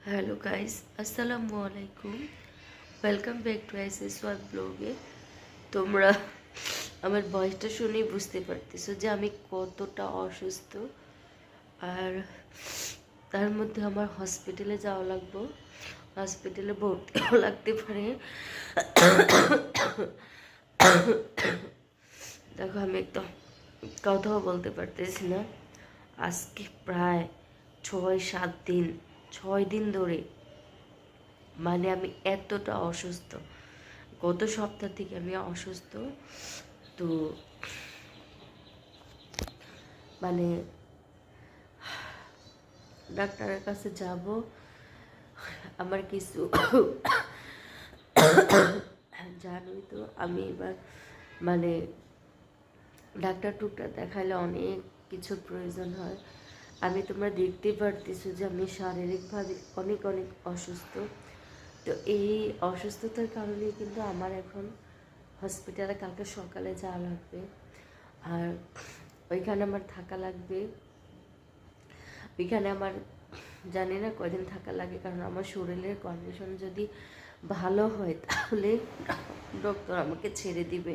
Hello guys, আসসালামু আলাইকুম। Welcome back to SSY ব্লগে। তোমরা আমার ভয়েসটা শুনেই বুঝতে পারতেছো যে আমি কতটা অসুস্থ। আর তার মধ্যে আমার হসপিটালে যাওয়া লাগবো, হসপিটালে ভর্তিও লাগতে পারে। দেখো আমি একদম কথাও বলতে পারতেছি না। আজকে প্রায় 6-7 দিন, 6 দিন ধরে মানে আমি এতটা অসুস্থ। গত সপ্তাহ থেকে আমি অসুস্থ। তো মানে ডাক্তারের কাছে যাব। আমার কিছু জানোই তো, আমি এবার মানে ডাক্তার টুকটার দেখাইলে অনেক কিছুর প্রয়োজন হয়। তোমরা দেখতেই পারতেছো যে আমি শারীরিকভাবে অনেক অনেক অসুস্থ। তো এই অসুস্থতার কারণে কিন্তু আমার এখন হসপিটালে কালকে সকালে যাওয়া লাগবে। আর ওইখানে আমার থাকা লাগবে। ওইখানে আমার জানি না কয়দিন থাকা লাগে, কারণ আমার শরীরের কন্ডিশন যদি ভালো হয় তাহলে ডক্টর আমাকে ছেড়ে দিবে,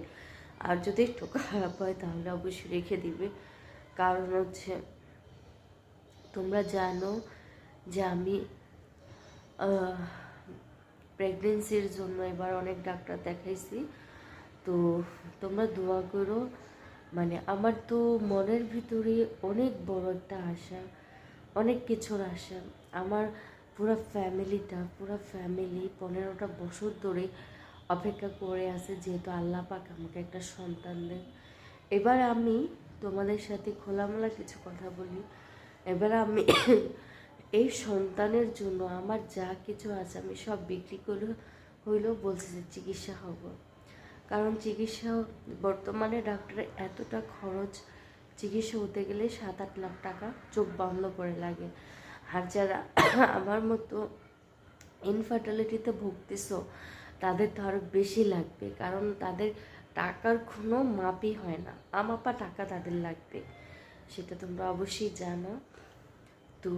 আর যদি একটু খারাপ হয় তাহলে অবশ্যই রেখে দিবে। কারণ হচ্ছে তোমরা জানো যে আমি প্রেগনেন্সির জন্য এবার অনেক ডাক্তার দেখাইছি। তো তোমরা দোয়া করো। মানে আমার তো মনের ভিতরে অনেক বড় একটা আশা, অনেক কিছুর আশা। আমার পুরো ফ্যামিলি 15টা বছর ধরে অপেক্ষা করে আছে, যেহেতু আল্লাহ পাক আমাকে একটা সন্তান দেন। এবার আমি তোমাদের সাথে খোলামেলা কিছু কথা বলি। এবার আমি এই সন্তানের জন্য আমার যা কিছু আছে আমি সব বিক্রি করে হইলেও বলছি যে চিকিৎসা হব। কারণ চিকিৎসা বর্তমানে ডাক্তারের এতটা খরচ, চিকিৎসা হতে গেলে 7-8 লাখ টাকা চোখ বন্ধ করে লাগে। আর যারা আমার মতো ইনফার্টিলিটিতে ভুগতেছ তাদের তো আরও বেশি লাগবে, কারণ তাদের টাকার কোনো মাপই হয় না, আমাপা টাকা তাদের লাগবে, সেটা তোমরা অবশ্যই জানো। তো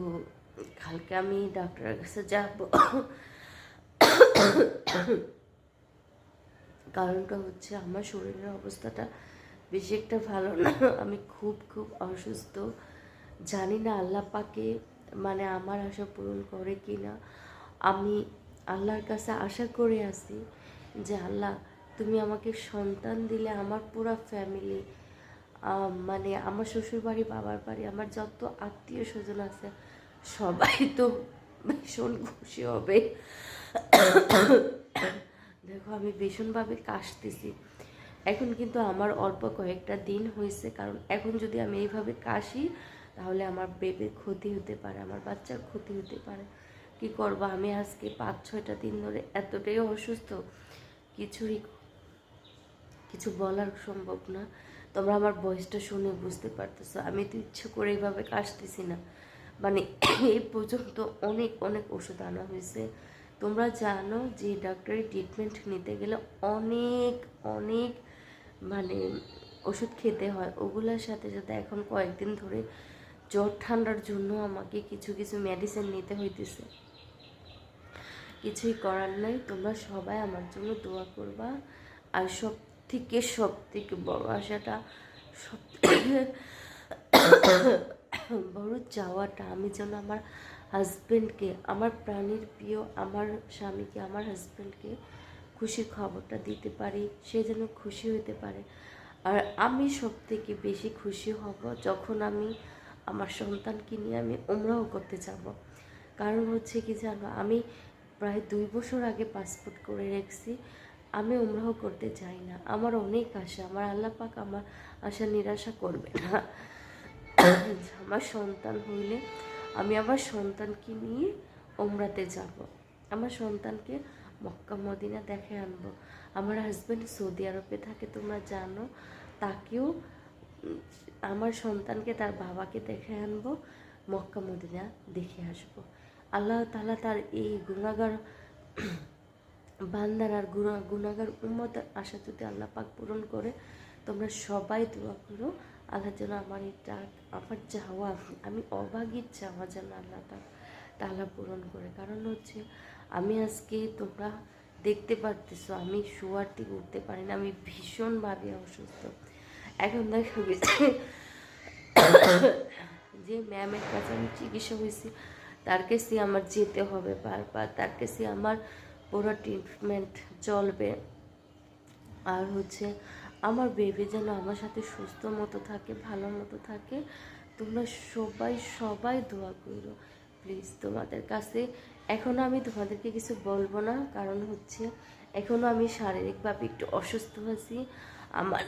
কালকে আমি ডাক্তারের কাছে যাব। কারণটা হচ্ছে আমার শরীরের অবস্থাটা বেশি একটা ভালো না। আমি খুব খুব অসুস্থ। জানি না আল্লাহ পাকে মানে আমার আশা পূরণ করে কি না। আমি আল্লাহর কাছে আশা করে আছি যে আল্লাহ তুমি আমাকে সন্তান দিলে আমার পুরো ফ্যামিলি, মানে আমার শ্বশুরবাড়ি, বাবার বাড়ি, আমার যত আত্মীয় স্বজন আছে সবাই তো ভীষণ খুশি হবে। দেখো আমি ভীষণভাবে কাশতেছি এখন, কিন্তু আমার অল্প কয়েকটা দিন হয়েছে, কারণ এখন যদি আমি এইভাবে কাশি তাহলে আমার বেবির ক্ষতি হতে পারে, আমার বাচ্চার ক্ষতি হতে পারে। কি করবো আমি আজকে 5-6টা দিন ধরে এতটাই অসুস্থ, কিছু বলার সম্ভব না। তোমরা আমার ভয়েসটা শুনে বুঝতে পারতেছো আমি তো ইচ্ছে করে এইভাবে কাশতেছি না। মানে এই পর্যন্ত অনেক অনেক ওষুধ আনা হয়েছে। তোমরা জানো যে ডাক্তারি ট্রিটমেন্ট নিতে গেলে অনেক অনেক মানে ওষুধ খেতে হয়। ওগুলোর সাথে সাথে এখন কয়েকদিন ধরে জ্বর ঠান্ডার জন্য আমাকে কিছু কিছু মেডিসিন নিতে হইতেছে। কিছুই করার নাই, তোমরা সবাই আমার জন্য দোয়া করবা। আর সব থেকে বড় আশাটা, সব থেকে বড় চাওয়াটা, আমি যেন আমার হাজব্যান্ডকে, আমার প্রাণীর প্রিয় আমার স্বামীকে, আমার হাজব্যান্ডকে খুশির খবরটা দিতে পারি, সে যেন খুশি হতে পারে। আর আমি সব থেকে বেশি খুশি হব যখন আমি আমার সন্তানকে নিয়ে আমি উমরাও করতে যাব। কারণ হচ্ছে কি জানো, আমি প্রায় 2 বছর আগে পাসপোর্ট করে রেখেছি। আমি উমরাও করতে চাই না, আমার অনেক আশা, আমার আল্লাহ পাক আমার আশা নিরাশা করবে না। আমার সন্তান হইলে আমি আমার সন্তানকে নিয়ে উমরাতে যাব, আমার সন্তানকে মক্কা মদিনা দেখে আনবো। আমার হাজব্যান্ড সৌদি আরবে থাকে, তোমরা জানো, তাকেও আমার সন্তানকে তার বাবাকে দেখে আনবো, মক্কা মদিনা দেখে আসবো। আল্লাহ তাআলা তার এই গুনাহগার বান্দার আর গুনাহগার উম্মতের আশা যদি আল্লাহ পাক পূরণ করে, তোমরা সবাই দোয়া করো আল্লাহ যেন আমার এটা আমার চাওয়া, আমি অভাগীর চাওয়া যেন আল্লাহ পাক তালা পূরণ করে। কারণ হচ্ছে আমি আজকে তোমরা দেখতে পারতেছো আমি শোয়ার থেকে উঠতে পারি না, আমি ভীষণভাবে অসুস্থ। এখন দেখা গেছে যে ম্যামের কাছে আমি চিকিৎসা হয়েছি, তার কাছে আমার যেতে হবে বারবার, তার কাছে আমার পুরো ট্রিটমেন্ট চলবে। আর হচ্ছে আমার বেবি যেন আমার সাথে সুস্থ মতো থাকে, ভালো মতো থাকে। তোমরা সবাই সবাই দোয়া করো প্লিজ তোমাদের কাছে। এখনও আমি তোমাদেরকে কিছু বলবো না, কারণ হচ্ছে এখনও আমি শারীরিকভাবে একটু অসুস্থ আছি, আমার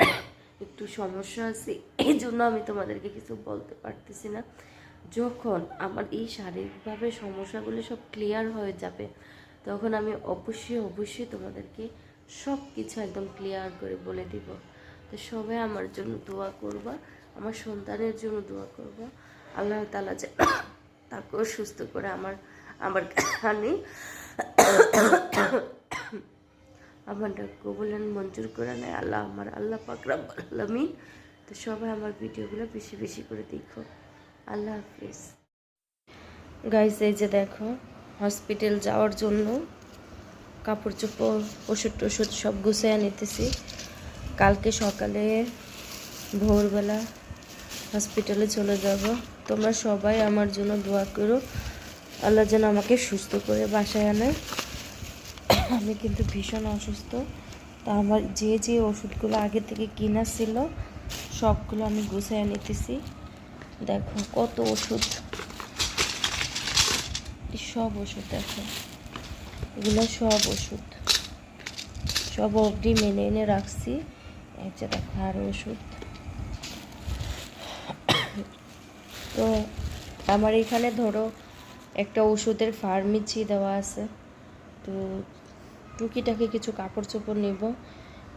একটু সমস্যা আছে, এই জন্য আমি তোমাদেরকে কিছু বলতে পারতেছি না। যখন আমার এই শারীরিকভাবে সমস্যাগুলো সব ক্লিয়ার হয়ে যাবে, তখন আমি অবশ্যই তোমাদেরকে সব কিছু একদম ক্লিয়ার করে বলে দিব। তো সবাই আমার জন্য দোয়া করবা, আমার সন্তানের জন্য দোয়া করবা। আল্লাহ তাআলা যে তাকেও সুস্থ করে আমার কানে আমারটা কবুলেন মঞ্জুর করে নেয় আল্লাহ পাক রব্বুল আলামিন। তো সবাই আমার ভিডিওগুলো বেশি বেশি করে দেখো। আল্লাহ হাফিজ গাইস। এই যে দেখো হসপিটাল যাওয়ার জন্য কাপড় চোপড় ওষুধ টষুধ সব গুছিয়ে নিতেছি। কালকে সকালে ভোরবেলা হসপিটালে চলে যাব। তোমরা সবাই আমার জন্য দোয়া করো, আল্লাহ যেন আমাকে সুস্থ করে বাসায় আনে। আমি কিন্তু ভীষণ অসুস্থ, তা আমার যে ওষুধগুলো আগে থেকে কিনা ছিল সবগুলো আমি গুছিয়ে নিতেছি। দেখো কত ওষুধ, সব ওষুধ দেখো, এগুলো সব ওষুধ, সব অবধি মেনে এনে রাখছি। এই যে দেখো আরও ওষুধ। তো আমার এখানে ধরো একটা ওষুধের ফার্মেসি দেওয়া আছে, তো টুকিটাকি কিছু কাপড় চোপড় নেব,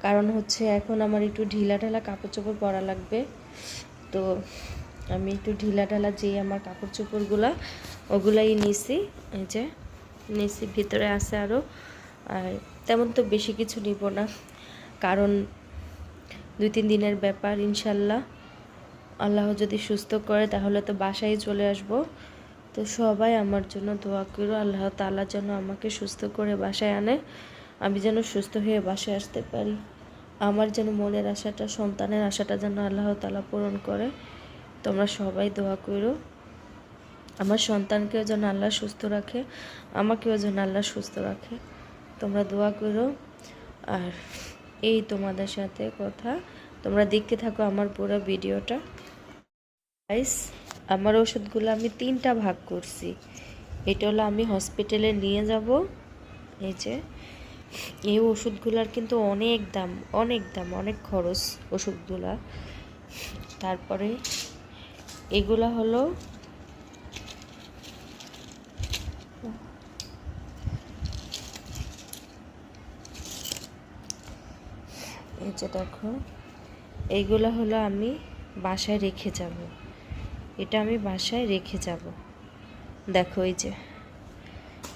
কারণ হচ্ছে এখন আমার একটু ঢিলা ঢালা কাপড় চোপড় পরা লাগবে। তো আমি একটু ঢিলা ঢালা যে আমার কাপড় চোপড়গুলো ওগুলাই নিছি, এই যে নিছি, ভিতরে আছে আরও। আর তেমন তো বেশি কিছু নিব না, কারণ 2-3 দিনের ব্যাপার। ইনশাল্লাহ আল্লাহ যদি সুস্থ করে তাহলে তো বাসায় চলে আসব। তো সবাই আমার জন্য দোয়া করো, আল্লাহ তাআলা যেন আমাকে সুস্থ করে বাসায় আনে, আমি যেন সুস্থ হয়ে বাসায় আসতে পারি। আমার যেন মনের আশাটা, সন্তানের আশাটা যেন আল্লাহ তাআলা পূরণ করে। তোমরা সবাই দোয়া করো, আমার সন্তানকেও যেন আল্লাহ সুস্থ রাখে, আমাকেও যেন আল্লাহ সুস্থ রাখে। তোমরা দোয়া করো। আর এই তোমাদের সাথে কথা, তোমরা দেখতে থাকো আমার পুরো ভিডিওটা। গাইস, আমার ওষুধগুলো আমি 3টা ভাগ করছি। এটা হলো আমি হসপিটালে নিয়ে যাব। এই যে এই ওষুধগুলার কিন্তু অনেক দাম, অনেক খরচ ওষুধগুলা। তারপরে এগুলা হলো এই যে দেখো, এইগুলা হলো আমি বাসায় রেখে যাব, এটা আমি বাসায় রেখে যাব। দেখো এই যে,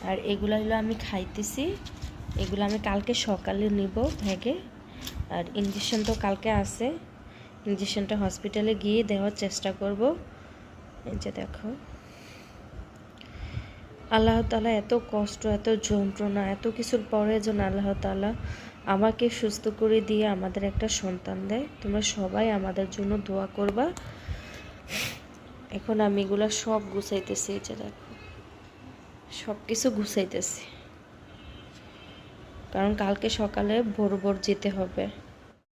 আর এগুলো হলো আমি খাইতেছি, এগুলো আমি কালকে সকালে নিব ভেগে। আর ইঞ্জেকশন তো কালকে আছে, ইঞ্জেকশনটা হসপিটালে গিয়ে দেওয়ার চেষ্টা করব। এই যে দেখো, আল্লাহ তাআলা এত কষ্ট, এত যন্ত্রণা, এত কিছুর পরে যেন আল্লাহ তাআলা আমাকে সুস্থ করে দিয়ে আমাদের একটা সন্তান দেয়। তোমরা সবাই আমাদের জন্য দোয়া করবা। এখন আমি এগুলো সব গুছাইতেছি, এই যে দেখো সব কিছু গুছাইতেছি, কারণ কালকে সকালে ভোর যেতে হবে।